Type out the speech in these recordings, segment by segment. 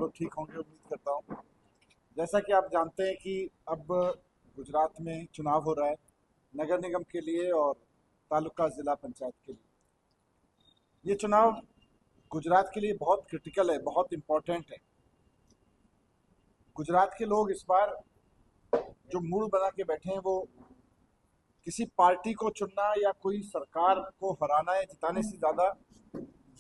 लोग ठीक होंगे उम्मीद करता हूँ। जैसा कि आप जानते हैं कि अब गुजरात में चुनाव हो रहा है, नगर निगम के लिए और तालुका जिला पंचायत के लिए। ये चुनाव गुजरात के लिए बहुत क्रिटिकल है, बहुत इम्पोर्टेंट है। गुजरात के लोग इस बार जो मूड बना के बैठे हैं वो किसी पार्टी को चुनना या कोई सरकार को हराना या जिताने से ज्यादा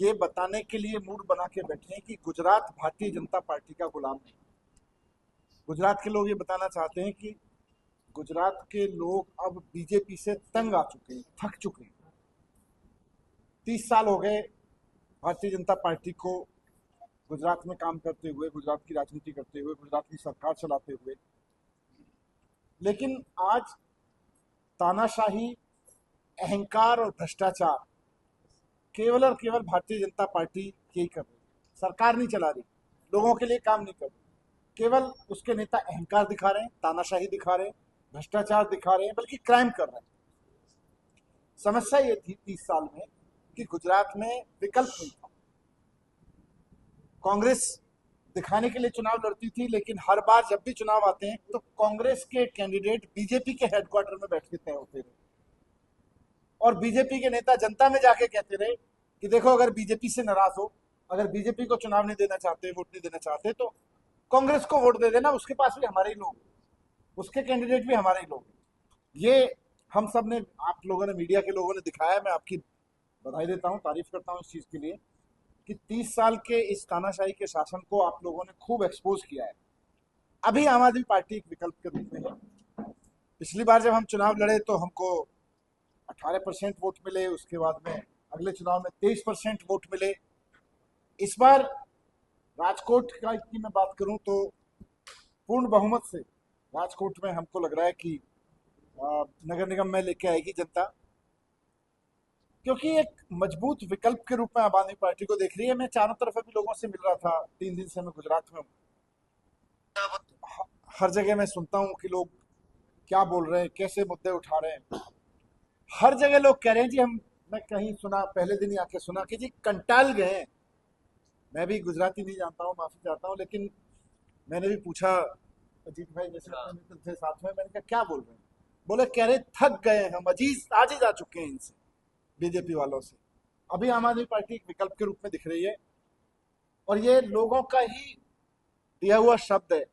ये बताने के लिए मूड बना के बैठे हैं कि गुजरात भारतीय जनता पार्टी का गुलाम नहीं। गुजरात के लोग ये बताना चाहते हैं कि गुजरात के लोग अब बीजेपी से तंग आ चुके हैं, थक चुके हैं। 30 साल हो गए भारतीय जनता पार्टी को गुजरात में काम करते हुए, गुजरात की राजनीति करते हुए, गुजरात की सरकार चलाते हुए। लेकिन आज तानाशाही, अहंकार और भ्रष्टाचार केवल और केवल भारतीय जनता पार्टी यही कर रही है। सरकार नहीं चला रही, लोगों के लिए काम नहीं कर रही। केवल उसके नेता अहंकार दिखा रहे हैं, तानाशाही दिखा रहे हैं, भ्रष्टाचार दिखा रहे हैं, बल्कि क्राइम कर रहे हैं। समस्या ये थी 30 साल में कि गुजरात में विकल्प नहीं था। कांग्रेस दिखाने के लिए चुनाव लड़ती थी, लेकिन हर बार जब भी चुनाव आते हैं तो कांग्रेस के कैंडिडेट बीजेपी के हेडक्वार्टर में बैठ के तय होते रहे और बीजेपी के नेता जनता में जाके कहते रहे कि देखो, अगर बीजेपी से नाराज हो, अगर बीजेपी को चुनाव नहीं देना चाहते, वोट नहीं देना चाहते, तो कांग्रेस को वोट दे देना, उसके पास भी हमारे ही लोग, उसके कैंडिडेट भी हमारे ही लोग। ये हम सब ने, आप लोगों ने, मीडिया के लोगों ने दिखाया। मैं आपकी बधाई देता हूँ, तारीफ करता हूँ इस चीज के लिए कि 30 साल के इस तानाशाही के शासन को आप लोगों ने खूब एक्सपोज किया है। अभी आम आदमी पार्टी एक विकल्प के रूप में है। पिछली बार जब हम चुनाव लड़े तो हमको 18% वोट मिले, उसके बाद में अगले चुनाव में 23% वोट मिले। इस बार राजकोट की मैं बात करूं तो पूर्ण बहुमत से राजकोट में हमको लग रहा है कि नगर निगम में लेके आएगी जनता, क्योंकि एक मजबूत विकल्प के रूप में आम आदमी पार्टी को देख रही है। मैं चारों तरफ अभी लोगों से मिल रहा था, 3 दिन से मैं गुजरात में हूँ। हर जगह मैं सुनता हूँ कि लोग क्या बोल रहे हैं, कैसे मुद्दे उठा रहे हैं। हर जगह लोग कह रहे हैं जी हम, मैं कहीं सुना, पहले दिन ही आके सुना कि जी कंटाल गए हैं। मैं भी गुजराती नहीं जानता हूँ, माफी चाहता हूँ, लेकिन मैंने भी पूछा अजीत भाई जैसे अपने मित्र थे साथ में, मैंने कहा क्या बोल रहे हैं? बोले कह रहे थक गए हैं हम, अजीज आज ही जा चुके हैं इनसे, बीजेपी वालों से। अभी आम आदमी पार्टी एक विकल्प के रूप में दिख रही है और ये लोगों का ही दिया हुआ शब्द है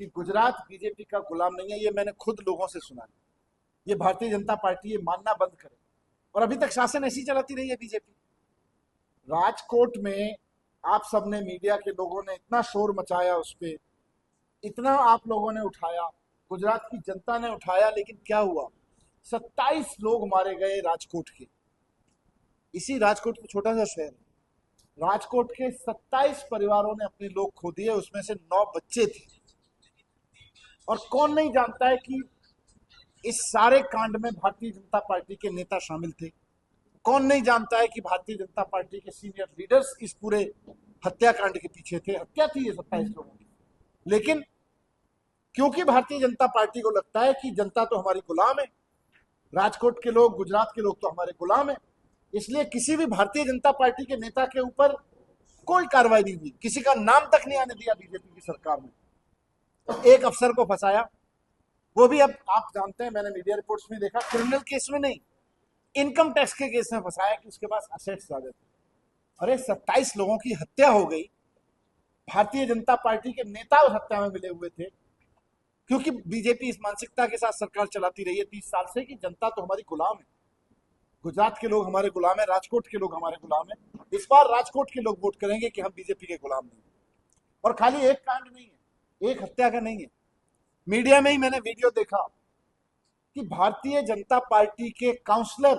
कि गुजरात बीजेपी का गुलाम नहीं है। ये मैंने खुद लोगों से सुना है। ये भारतीय जनता पार्टी ये मानना बंद करे, और अभी तक शासन ऐसी चलाती रही है बीजेपी। राजकोट में आप सबने, मीडिया के लोगों ने इतना शोर मचाया, उस पर इतना आप लोगों ने उठाया, गुजरात की जनता ने उठाया, लेकिन क्या हुआ? 27 लोग मारे गए राजकोट के। इसी राजकोट में, छोटा सा शहर है, राजकोट के 27 परिवारों ने अपने लोग खो दिए, उसमें से 9 बच्चे थे। और कौन नहीं जानता है कि इस सारे कांड में भारतीय जनता पार्टी के नेता शामिल थे? कौन नहीं जानता है कि भारतीय जनता पार्टी के सीनियर लीडर्स इस पूरे हत्याकांड के पीछे थे? हत्या थी ये 27 लोगों की। लेकिन क्योंकि भारतीय जनता पार्टी को लगता है कि जनता तो हमारी गुलाम है, राजकोट के लोग, गुजरात के लोग तो हमारे गुलाम है, इसलिए किसी भी भारतीय जनता पार्टी के नेता के ऊपर कोई कार्रवाई नहीं हुई, किसी का नाम तक नहीं आने दिया बीजेपी की सरकार ने। एक अफसर को फंसाया, वो भी अब आप जानते हैं, मैंने मीडिया रिपोर्ट्स में देखा, क्रिमिनल केस में नहीं, इनकम टैक्स के केस में फंसाया कि उसके पास असेट्स ज्यादा थे। अरे 27 लोगों की हत्या हो गई, भारतीय जनता पार्टी के नेता उस हत्या में मिले हुए थे, क्योंकि बीजेपी इस मानसिकता के साथ सरकार चलाती रही है 30 साल से कि जनता तो हमारी गुलाम है, गुजरात के लोग हमारे गुलाम है, राजकोट के लोग हमारे गुलाम है। इस बार राजकोट के लोग वोट करेंगे कि हम बीजेपी के गुलाम नहीं। और खाली एक कांड नहीं है, एक हत्या का नहीं है। मीडिया में ही मैंने वीडियो देखा कि भारतीय जनता पार्टी के काउंसलर,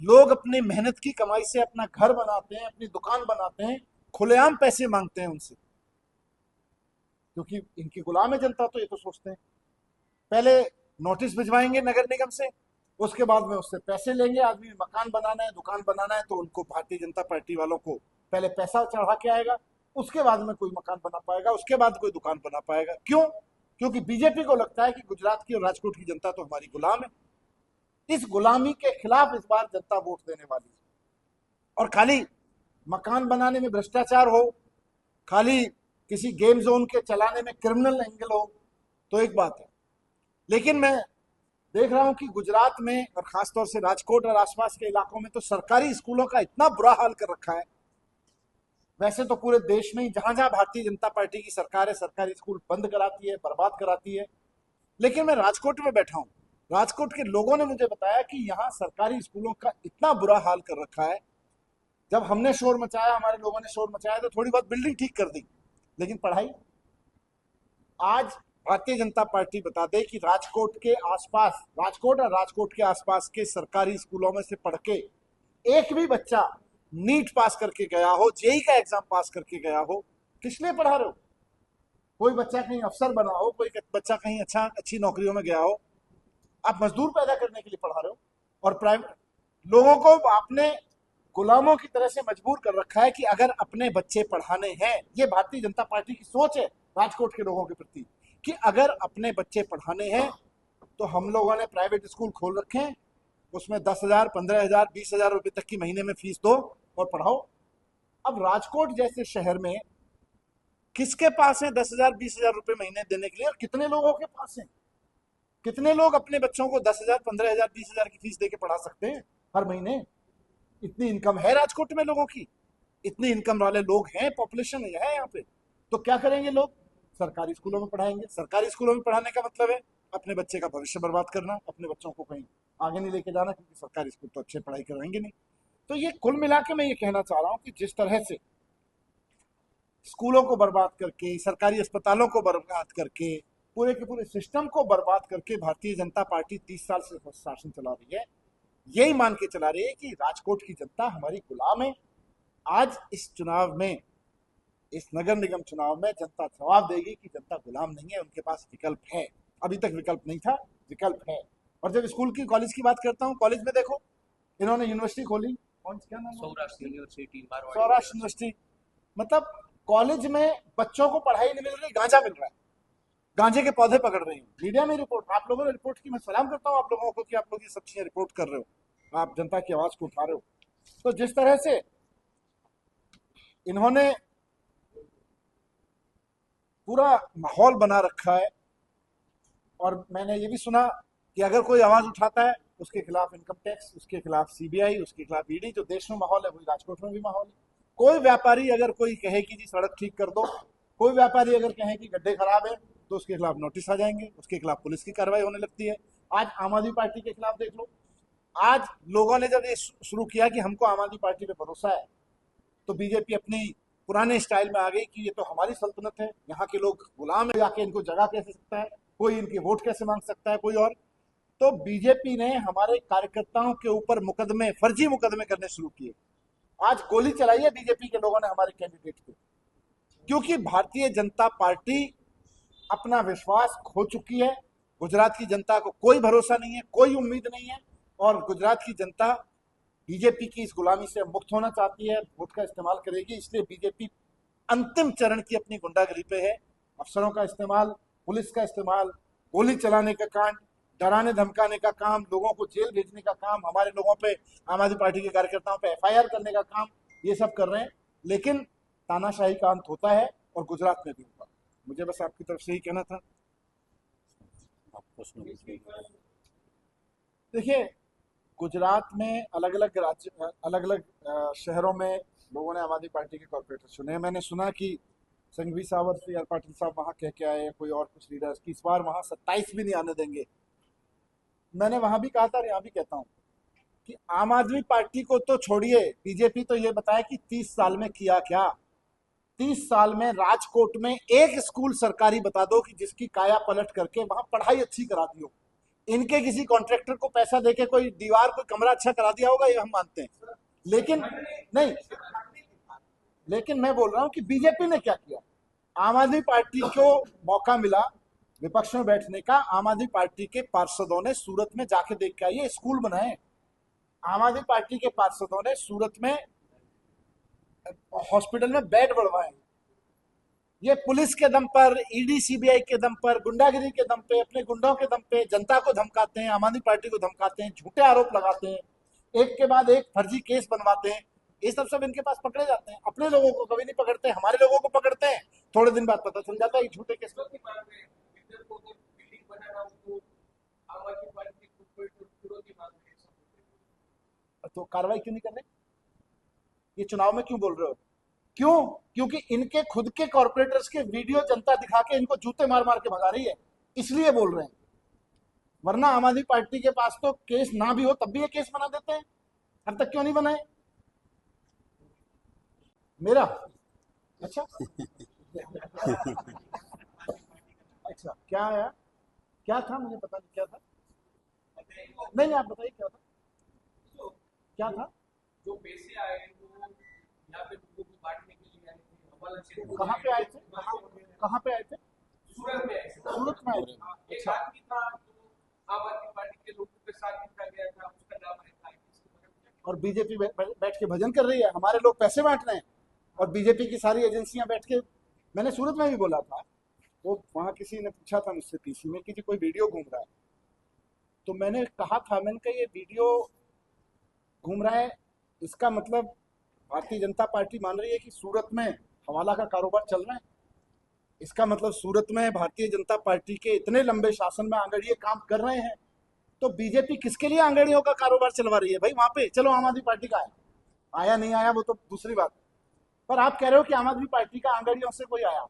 लोग अपनी मेहनत की कमाई से अपना घर बनाते हैं, अपनी दुकान बनाते हैं, खुलेआम पैसे मांगते हैं उनसे, क्योंकि इनकी गुलाम है जनता। तो ये तो सोचते हैं पहले नोटिस भिजवाएंगे नगर निगम से, उसके बाद में उससे पैसे लेंगे। आदमी मकान बनाना है, दुकान बनाना है, तो उनको भारतीय जनता पार्टी वालों को पहले पैसा चढ़ा के आएगा, उसके बाद में कोई मकान बना पाएगा, उसके बाद कोई दुकान बना पाएगा। क्यों? क्योंकि बीजेपी को लगता है कि गुजरात की और राजकोट की जनता तो हमारी गुलाम है। इस गुलामी के खिलाफ इस बार जनता वोट देने वाली है। और खाली मकान बनाने में भ्रष्टाचार हो, खाली किसी गेम जोन के चलाने में क्रिमिनल एंगल हो तो एक बात है, लेकिन मैं देख रहा हूं कि गुजरात में और खासतौर से राजकोट और आसपास के इलाकों में तो सरकारी स्कूलों का इतना बुरा हाल कर रखा है। वैसे तो पूरे देश में ही जहां जहां भारतीय जनता पार्टी की सरकार है, सरकारी स्कूल बंद कराती है, बर्बाद कराती है। लेकिन मैं राजकोट में बैठा हूं, राजकोट के लोगों ने मुझे बताया कि यहाँ सरकारी स्कूलों का इतना बुरा हाल कर रखा है। जब हमने शोर मचाया, हमारे लोगों ने शोर मचाया, तो थोड़ी बहुत बिल्डिंग ठीक कर दी, लेकिन पढ़ाई। आज भारतीय जनता पार्टी बता दे कि राजकोट के आसपास, राजकोट और राजकोट के आसपास के सरकारी स्कूलों में से पढ़ के एक भी बच्चा नीट पास करके गया हो, जेई का एग्जाम पास करके गया हो, किस लिए पढ़ा रहे हो? कोई बच्चा कहीं अफसर बना हो, कोई बच्चा कहीं अच्छी नौकरियों में गया हो, आप मजदूर पैदा करने के लिए पढ़ा रहे हो। और प्राइवेट लोगों को आपने गुलामों की तरह से मजबूर कर रखा है कि अगर अपने बच्चे पढ़ाने हैं, ये भारतीय जनता पार्टी की सोच है राजकोट के लोगों के प्रति, कि अगर अपने बच्चे पढ़ाने हैं तो हम लोगों ने प्राइवेट स्कूल खोल रखे हैं, उसमें 10,000, 15,000, 20,000 रुपए तक की महीने में फीस दो और पढ़ाओ। अब राजकोट जैसे शहर में किसके पास है 10,000, 20,000 रुपए महीने देने के लिए? और कितने लोगों के पास है? कितने लोग अपने बच्चों को 10,000, 15,000, 20,000 की फीस देके पढ़ा सकते हैं हर महीने? इतनी इनकम है राजकोट में लोगों की, इतनी इनकम वाले लोग हैं, पॉपुलेशन है यहाँ पे। तो क्या करेंगे लोग? सरकारी स्कूलों में पढ़ाएंगे। सरकारी स्कूलों में पढ़ाने का मतलब है अपने बच्चे का भविष्य बर्बाद करना, अपने बच्चों को कहीं आगे नहीं लेके जाना, क्योंकि सरकारी स्कूल तो अच्छे पढ़ाई करवाएंगे नहीं। तो ये कुल मिला के मैं ये कहना चाह रहा हूँ कि जिस तरह से स्कूलों को बर्बाद करके, सरकारी अस्पतालों को बर्बाद करके, पूरे के पूरे सिस्टम को बर्बाद करके भारतीय जनता पार्टी 30 साल से शासन चला रही है, यही मान के चला रही है कि राजकोट की जनता हमारी गुलाम है। आज इस चुनाव में, इस नगर निगम चुनाव में जनता जवाब देगी कि जनता गुलाम नहीं है, उनके पास विकल्प है। अभी तक विकल्प नहीं था, विकल्प है। और जब स्कूल की, कॉलेज की बात करता हूँ, कॉलेज में देखो इन्होंने यूनिवर्सिटी खोली, कौन सी, क्या नाम है? Saurashtra university, Saurashtra university. मतलब कॉलेज में बच्चों को पढ़ाई नहीं मिल रही, गांजा मिल रहा है, गांजे के पौधे पकड़ रहे हैं। मीडिया में रिपोर्ट, आप लोगों ने रिपोर्ट की, मैं सलाम करता हूँ आप लोगों को कि आप लोग ये सब चीजें रिपोर्ट कर रहे हो, आप जनता की आवाज को उठा रहे हो। तो जिस तरह से इन्होंने पूरा माहौल बना रखा है, और मैंने ये भी सुना कि अगर कोई आवाज उठाता है उसके खिलाफ इनकम टैक्स, उसके खिलाफ सीबीआई, उसके खिलाफ ईडी। जो देश में माहौल है वही राजकोट में भी माहौल है। कोई व्यापारी अगर कोई कहे कि जी सड़क ठीक कर दो, कोई व्यापारी अगर कहे कि गड्ढे खराब है, तो उसके खिलाफ नोटिस आ जाएंगे, उसके खिलाफ पुलिस की कार्रवाई होने लगती है। आज आम आदमी पार्टी के खिलाफ देख लो, आज लोगों ने जब ये शुरू किया कि हमको आम आदमी पार्टी पे भरोसा है, तो बीजेपी अपनी पुराने स्टाइल में आ गई कि ये तो हमारी सल्तनत है, यहाँ के लोग गुलाम है, जाके इनको जगह कैसे सकता है कोई, इनके वोट कैसे मांग सकता है कोई और। तो बीजेपी ने हमारे कार्यकर्ताओं के ऊपर मुकदमे, फर्जी मुकदमे करने शुरू किए। आज गोली चलाई है बीजेपी के लोगों ने हमारे कैंडिडेट पे, क्योंकि भारतीय जनता पार्टी अपना विश्वास खो चुकी है। गुजरात की जनता को कोई भरोसा नहीं है, कोई उम्मीद नहीं है, और गुजरात की जनता बीजेपी की इस गुलामी से मुक्त होना चाहती है, वोट का इस्तेमाल करेगी। इसलिए बीजेपी अंतिम चरण की अपनी गुंडागिरी पे है। अफसरों का इस्तेमाल, पुलिस का इस्तेमाल, गोली चलाने का कांड, डराने धमकाने का काम, लोगों को जेल भेजने का काम, हमारे लोगों पे, आम आदमी पार्टी के कार्यकर्ताओं पे एफआईआर करने का काम, ये सब कर रहे हैं। लेकिन तानाशाही का अंत होता है, और गुजरात में भी होगा। मुझे बस आपकी तरफ से ही कहना था। देखिए, गुजरात में अलग अलग राज्य, अलग अलग शहरों में लोगों ने आम आदमी पार्टी के कॉर्पोरेटर चुने। मैंने सुना कि संघवी सावर से यार पाटिल साहब वहां कह के आए, कोई और कुछ लीडर्स की इस बार वहां 27 भी नहीं आने देंगे। मैंने वहां भी कहा था और यहाँ भी कहता हूँ कि आम आदमी पार्टी को तो छोड़िए, बीजेपी तो ये बताए कि 30 साल में किया क्या। 30 साल में राजकोट में एक स्कूल सरकारी बता दो कि जिसकी काया पलट करके वहां पढ़ाई अच्छी करा दी हो। इनके किसी कॉन्ट्रैक्टर को पैसा देके कोई दीवार, कोई कमरा अच्छा करा दिया होगा, ये हम मानते हैं, लेकिन नहीं। लेकिन मैं बोल रहा हूं कि बीजेपी ने क्या किया। आम आदमी पार्टी को मौका मिला विपक्ष में बैठने का, आम आदमी पार्टी के पार्षदों ने सूरत में जाके देख के आइए, स्कूल बनाए। आम आदमी पार्टी के पार्षदों ने सूरत में हॉस्पिटल में बेड बढ़वाए। ये पुलिस के दम पर, ईडी सीबीआई के दम पर, गुंडागिरी के दम पे, अपने गुंडों के दम पे जनता को धमकाते हैं, आम आदमी पार्टी को धमकाते हैं, झूठे आरोप लगाते हैं, एक के बाद एक फर्जी केस बनवाते हैं। ये सब इनके पास पकड़े जाते हैं। अपने लोगों को कभी नहीं पकड़ते, हमारे लोगों को पकड़ते हैं, थोड़े दिन बाद पता चल जाता है झूठे केस। तो कार्रवाई क्यों नहीं कर रहे? ये चुनाव में क्यों बोल रहे हो? क्यों? क्योंकि इनके खुद के कॉर्पोरेटर्स के वीडियो जनता दिखा के इनको जूते मार मार के भगा रही है, इसलिए बोल रहे हैं। वरना आम आदमी पार्टी के पास तो केस ना भी हो तब भी ये केस बना देते हैं। अब तक क्यों नहीं बनाए? मेरा? अच्छा। अच्छा, क्या आया? क्या था? मुझे पता नहीं क्या था। नहीं नहीं, आप बताइए क्या था, क्या था? जो पैसे आए वो यहाँ पे लोगों को बांटने के लिए आए थे, हवाला से कहाँ पे आए थे? कहाँ पे आए थे? सूरत में आए थे। सूरत में आए थे। एक अच्छा। आदमी था जो आम आदमी पार्टी के लोगों के साथ निकला गया था, उसका नाम है और बीजेपी बैठ के भजन कर रही है, हमारे लोग पैसे बांट रहे हैं, और बीजेपी की सारी एजेंसियां बैठ के। मैंने सूरत में भी बोला था, वो वहां किसी ने पूछा था मुझसे पीसी में कि जी कोई वीडियो घूम रहा है, तो मैंने कहा था, मैंने कहा ये वीडियो घूम रहा है, इसका मतलब भारतीय जनता पार्टी मान रही है कि सूरत में हवाला का कारोबार चल रहा है। इसका मतलब सूरत में भारतीय जनता पार्टी के इतने लंबे शासन में आंगड़िए काम कर रहे हैं, तो बीजेपी किसके लिए आंगड़ियों का कारोबार चलवा रही है भाई वहां पे? चलो आम आदमी पार्टी का है, आया नहीं आया वो तो दूसरी बात, पर आप कह रहे हो कि आम आदमी पार्टी का आंगड़ियों से कोई आया,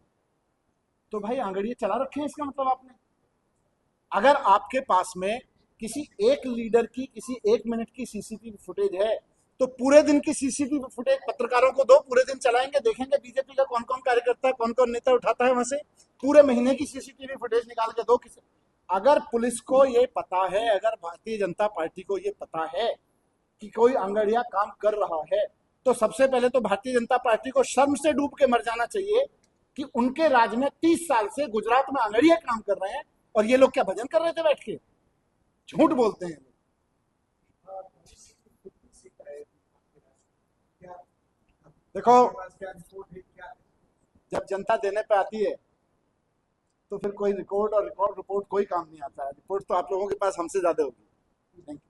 तो भाई आंगड़िए चला रखे हैं इसका मतलब आपने। अगर आपके पास में किसी एक लीडर की किसी एक मिनट की सीसीटीवी फुटेज है, तो पूरे दिन की सीसीटीवी फुटेज पत्रकारों को दो, पूरे दिन चलाएंगे, देखेंगे बीजेपी का कौन कौन कार्यकर्ता, कौन कौन नेता उठाता है वहां से। पूरे महीने की सीसीटीवी फुटेज निकाल के दो किसी। अगर पुलिस को ये पता है, अगर भारतीय जनता पार्टी को ये पता है कि कोई आंगड़िया काम कर रहा है, तो सबसे पहले तो भारतीय जनता पार्टी को शर्म से डूब के मर जाना चाहिए कि उनके राज में 30 साल से गुजरात में आंगड़िया काम कर रहे हैं, और ये लोग क्या भजन कर रहे थे बैठ के? झूठ बोलते हैं। देखो, जब जनता देने पे आती है तो फिर कोई रिकॉर्ड और रिकॉर्ड रिपोर्ट कोई काम नहीं आता है। रिपोर्ट तो आप लोगों के पास हमसे ज्यादा होगी। Thank you.